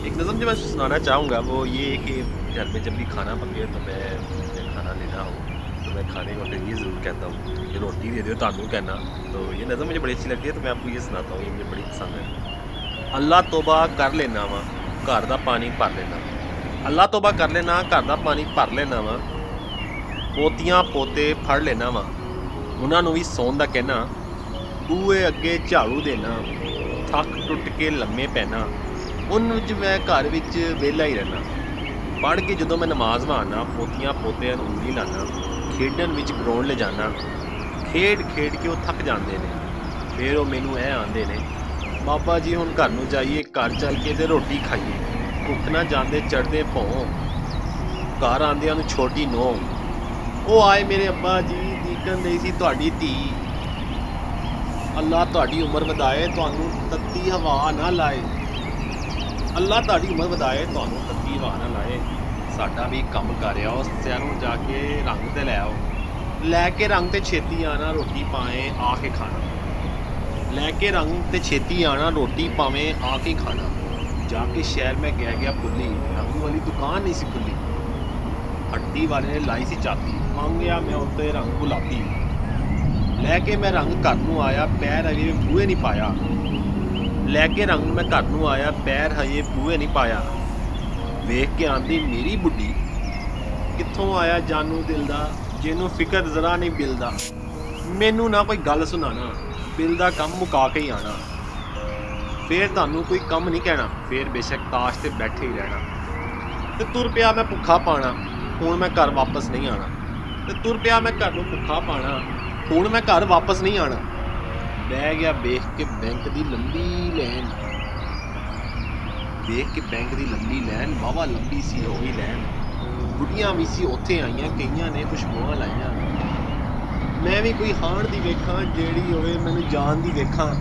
एक नज़म जो मैं सुनाना चाहूँगा वो ये है कि घर में जब भी खाना पके तो मैं खाना लेना हो तो मैं खाने को फिर ये ज़रूर कहता हूँ कि रोटी दे दो तानू कहना। तो ये नज़म मुझे बड़ी अच्छी लगती है तो मैं आपको ये सुनाता हूँ, ये मुझे बड़ी पसंद है। अल्लाह तौबा कर लेना वा, घर दा पानी भर लेना वा। अल्लाह तौबा कर लेना, घर दा पानी भर लेना वा। ਪੋਤੀਆਂ ਪੋਤੇ ਫੜ ਲੈਣਾ ਵਾ, ਉਹਨਾਂ ਨੂੰ ਵੀ ਸੌਣ ਦਾ ਕਹਿਣਾ। ਬੂਹੇ ਅੱਗੇ ਝਾੜੂ ਦੇਣਾ, ਥੱਕ ਟੁੱਟ ਕੇ ਲੰਮੇ ਪੈਣਾ। ਉਨ ਵਿੱਚ ਮੈਂ ਘਰ ਵਿੱਚ ਵਿਹਲਾ ਹੀ ਰਹਿਣਾ। ਪੜ੍ਹ ਕੇ ਜਦੋਂ ਮੈਂ ਨਮਾਜ਼ ਵਾਣਾ, ਪੋਤੀਆਂ ਪੋਤਿਆਂ ਨੂੰ ਉਂਗਲੀ ਲਾਣਾ। ਖੇਡਣ ਵਿੱਚ ਗਰਾਊਂਡ ਲਿਜਾਣਾ, ਖੇਡ ਖੇਡ ਕੇ ਉਹ ਥੱਕ ਜਾਂਦੇ ਨੇ। ਫਿਰ ਉਹ ਮੈਨੂੰ ਇਹ ਆਂਦੇ ਨੇ, ਬਾਬਾ ਜੀ ਹੁਣ ਘਰ ਨੂੰ ਜਾਈਏ, ਘਰ ਚੱਲ ਕੇ ਤੇ ਰੋਟੀ ਖਾਈਏ। ਭੁੱਖ ਨਾ ਜਾਂਦੇ ਚੜ੍ਹਦੇ ਭੌਂ, ਘਰ ਆਉਂਦਿਆਂ ਨੂੰ ਛੋਟੀ ਨੋਹ। ਉਹ ਆਏ ਮੇਰੇ ਅੱਬਾ ਜੀ, ਦੀਕਣ ਲਈ ਸੀ ਤੁਹਾਡੀ ਧੀ। ਅੱਲਾ ਤੁਹਾਡੀ ਉਮਰ ਵਧਾਏ, ਤੁਹਾਨੂੰ ਤੱਤੀ ਹਵਾ ਨਾ ਲਾਏ। ਅੱਲਾ ਤੁਹਾਡੀ ਉਮਰ ਵਧਾਏ, ਤੁਹਾਨੂੰ ਤੱਤੀ ਹਵਾ ਨਾ ਲਾਏ। ਸਾਡਾ ਵੀ ਕੰਮ ਕਰ ਆਓ, ਸਿਆਂ ਨੂੰ ਜਾ ਕੇ ਰੰਗ ਤੇ ਲੈ ਆਓ। ਲੈ ਕੇ ਰੰਗ ਤੇ ਛੇਤੀ ਆਣਾ, ਰੋਟੀ ਪਾਏ ਆ ਕੇ ਖਾਣਾ। ਲੈ ਕੇ ਰੰਗ ਤੇ ਛੇਤੀ ਆਣਾ, ਰੋਟੀ ਪਾਵੇਂ ਆ ਕੇ ਖਾਣਾ। ਜਾ ਕੇ ਸ਼ਹਿਰ ਮੈਂ ਗਿਆ ਭੁੱਲੀ, ਰੰਗ ਵਾਲੀ ਦੁਕਾਨ ਨਹੀਂ ਸੀ ਖੁੱਲੀ। ਹੱਟੀ ਵਾਲੇ ਨੇ ਲਾਈ ਸੀ ਚਾਬੀ, ਮੰਗਿਆ ਮੈਂ ਉੱਤੇ ਰੰਗ ਗੁਲਾਬੀ। ਲੈ ਕੇ ਮੈਂ ਰੰਗ ਘਰ ਨੂੰ ਆਇਆ, ਪੈਰ ਅਜੇ ਬੂਹੇ ਨਹੀਂ ਪਾਇਆ। ਲੈ ਕੇ ਰੰਗ ਮੈਂ ਘਰ ਨੂੰ ਆਇਆ, ਪੈਰ ਹਜੇ ਬੂਹੇ ਨਹੀਂ ਪਾਇਆ। ਵੇਖ ਕੇ ਆਂਦੀ ਮੇਰੀ ਬੁੱਢੀ, ਕਿੱਥੋਂ ਆਇਆ ਜਾਨੂ ਦਿਲ ਦਾ, ਜਿਹਨੂੰ ਫਿਕਰ ਜ਼ਰਾ ਨਹੀਂ ਬਿਲ ਦਾ। ਮੈਨੂੰ ਨਾ ਕੋਈ ਗੱਲ ਸੁਣਾਣਾ, ਬਿਲ ਦਾ ਕੰਮ ਮੁਕਾ ਕੇ ਹੀ ਆਣਾ। ਫੇਰ ਤੁਹਾਨੂੰ ਕੋਈ ਕੰਮ ਨਹੀਂ ਕਹਿਣਾ, ਫੇਰ ਬੇਸ਼ੱਕ ਤਾਸ਼ ਤੇ ਬੈਠੇ ਹੀ ਰਹਿਣਾ। ਤੇ ਤੁਰ ਪਿਆ ਮੈਂ ਭੁੱਖਾ ਪਾਣਾ, ਹੁਣ ਮੈਂ ਘਰ ਵਾਪਸ ਨਹੀਂ ਆਣਾ। ਤੇ ਤੁਰ ਪਿਆ ਮੈਂ ਘਰ ਨੂੰ ਭੁੱਖਾ ਪਾਣਾ, ਹੁਣ ਮੈਂ ਘਰ ਵਾਪਸ ਨਹੀਂ ਆਣਾ। ਬਹਿ ਗਿਆ ਵੇਖ ਕੇ ਬੈਂਕ ਦੀ ਲੰਬੀ ਲਾਈਨ, ਵੇਖ ਕੇ ਬੈਂਕ ਦੀ ਲੰਬੀ ਲਾਈਨ, ਵਾਹਵਾ ਲੰਬੀ ਸੀ ਉਹ ਵੀ ਲਾਈਨ। ਬੁੱਢੀਆਂ ਵੀ ਸੀ ਉੱਥੇ ਆਈਆਂ, ਕਈਆਂ ਨੇ ਖੁਸ਼ਬੂਆਂ ਲਾਈਆਂ। ਮੈਂ ਵੀ ਕੋਈ ਹਾਣ ਦੀ ਵੇਖਾਂ, ਜਿਹੜੀ ਹੋਵੇ ਮੈਨੂੰ ਜਾਣ ਦੀ ਵੇਖਾਂ।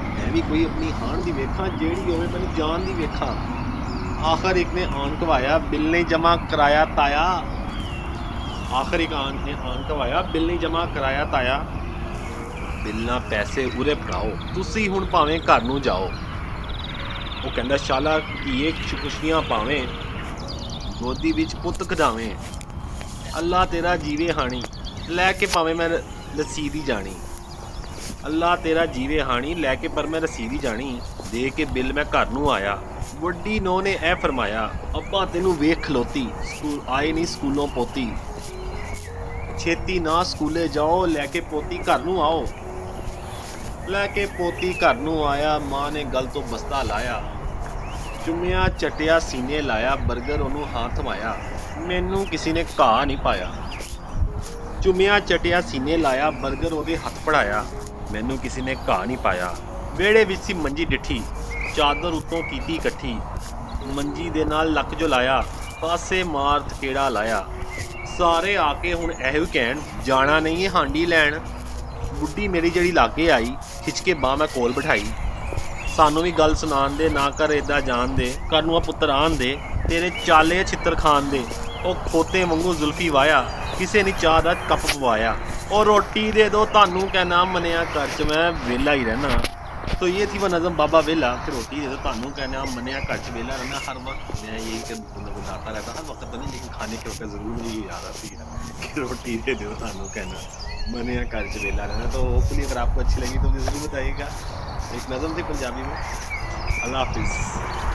ਮੈਂ ਵੀ ਕੋਈ ਆਪਣੀ ਹਾਣ ਦੀ ਵੇਖਾਂ, ਜਿਹੜੀ ਹੋਵੇ ਮੈਨੂੰ ਜਾਣ ਦੀ ਵੇਖਾਂ। ਆਖਰ ਇੱਕ ਨੇ ਆਣ ਕਵਾਇਆ, ਬਿੱਲ ਨਹੀਂ ਜਮ੍ਹਾਂ ਕਰਾਇਆ ਤਾਇਆ। ਆਖਰ ਇੱਕ ਨੇ ਆਣ ਕਵਾਇਆ, ਬਿੱਲ ਨਹੀਂ ਜਮ੍ਹਾਂ ਕਰਾਇਆ ਤਾਇਆ। ਬਿੱਲ ਨਾਲ ਪੈਸੇ ਉਰੇ ਫੜਾਓ, ਤੁਸੀਂ ਹੁਣ ਭਾਵੇਂ ਘਰ ਨੂੰ ਜਾਓ। ਉਹ ਕਹਿੰਦਾ ਸ਼ਾਲਾ ਧੀਏ ਖੁਸ਼ੀਆਂ ਪਾਵੇਂ, ਗੋਦੀ ਵਿੱਚ ਪੁੱਤ ਖਿਡਾਵੇਂ। ਅੱਲਾ ਤੇਰਾ ਜੀਵੇ ਹਾਣੀ, ਲੈ ਕੇ ਭਾਵੇਂ ਮੈਂ ਰਸੀਦੀ ਜਾਣੀ। ਅੱਲਾ ਤੇਰਾ ਜੀਵੇ ਹਾਣੀ, ਲੈ ਕੇ ਪਰ ਮੈਂ ਰਸੀਦੀ ਜਾਣੀ। ਦੇ ਕੇ ਬਿੱਲ ਮੈਂ ਘਰ ਨੂੰ ਆਇਆ, ਵੱਡੀ ਨੌਂ ਨੇ ਇਹ ਫਰਮਾਇਆ, ਅੱਬਾ ਤੈਨੂੰ ਵੇਖ ਖਲੋਤੀ, ਸਕੂਲ ਆਏ ਨਹੀਂ ਸਕੂਲੋਂ ਪੋਤੀ। ਛੇਤੀ ਨਾ ਸਕੂਲੇ ਜਾਓ, ਲੈ ਕੇ ਪੋਤੀ ਘਰ ਨੂੰ ਆਓ। ਲੈ ਕੇ ਪੋਤੀ ਘਰ ਨੂੰ ਆਇਆ, ਮਾਂ ਨੇ ਗਲ ਤੋਂ ਬਸਤਾ ਲਾਇਆ। ਚੁੰਮਿਆ ਚਟਿਆ ਸੀਨੇ ਲਾਇਆ, ਬਰਗਰ ਉਹਨੂੰ ਹਾਂ ਥਮਾਇਆ। ਮੈਨੂੰ ਕਿਸੇ ਨੇ ਘਾਹ ਨਹੀਂ ਪਾਇਆ। ਚੁੰਮਿਆ ਚਟਿਆ ਸੀਨੇ ਲਾਇਆ, ਬਰਗਰ ਉਹਦੇ ਹੱਥ ਫੜਾਇਆ। ਮੈਨੂੰ ਕਿਸੇ ਨੇ ਘਾਹ ਨਹੀਂ ਪਾਇਆ। ਵਿਹੜੇ ਵਿੱਚ ਸੀ ਮੰਜੀ ਡਿੱਠੀ, ਚਾਦਰ ਉੱਤੋਂ ਕੀਤੀ ਇਕੱਠੀ। ਮੰਜੀ ਦੇ ਨਾਲ ਲੱਕ ਜੋ ਲਾਇਆ, ਪਾਸੇ ਮਾਰ ਥਕੇੜਾ ਲਾਇਆ। ਸਾਰੇ ਆ ਕੇ ਹੁਣ ਇਹੋ ਕਹਿਣ, ਜਾਣਾ ਨਹੀਂ ਇਹ ਹਾਂਡੀ ਲੈਣ। ਬੁੱਢੀ ਮੇਰੀ ਜਿਹੜੀ ਲਾਗੇ ਆਈ, ਖਿੱਚ ਕੇ ਬਾਂਹ ਮੈਂ ਕੋਲ ਬਿਠਾਈ। ਸਾਨੂੰ ਵੀ ਗੱਲ ਸੁਣਾਉਣ ਦੇ, ਨਾ ਕਰ ਇੱਦਾਂ ਜਾਣ ਦੇ, ਘਰ ਨੂੰ ਆ ਪੁੱਤਰ ਆਣ ਦੇ, ਤੇਰੇ ਚਾਲੇ ਛਿੱਤਰ ਖਾਣ ਦੇ। ਉਹ ਖੋਤੇ ਵਾਂਗੂ ਜ਼ੁਲਫੀ ਵਾਇਆ, ਕਿਸੇ ਨੇ ਚਾਹ ਦਾ ਕੱਪ ਪਵਾਇਆ। ਉਹ ਰੋਟੀ ਦੇ ਦੋ ਤੁਹਾਨੂੰ ਕਹਿਣਾ, ਮੰਨਿਆ ਘਰ 'ਚ मैं वेला ही रहना। तो ये थी वो नज़म बाबा वेला कि रोटी दे दो तानू कहना, मनिया घर च वेला रहना। हर वक्त मैं यही बताता रहता, हर वक्त तो नहीं लेकिन खाने के वक्त ज़रूर मुझे ये याद आती है कि रोटी दे दो तानू कहना, मनिया घर च वेला रहना। तो होपफुली अगर आपको अच्छी लगी तो मुझे ज़रूर बताइएगा। एक नज़म थी पंजाबी में। अल्लाह हाफिज़।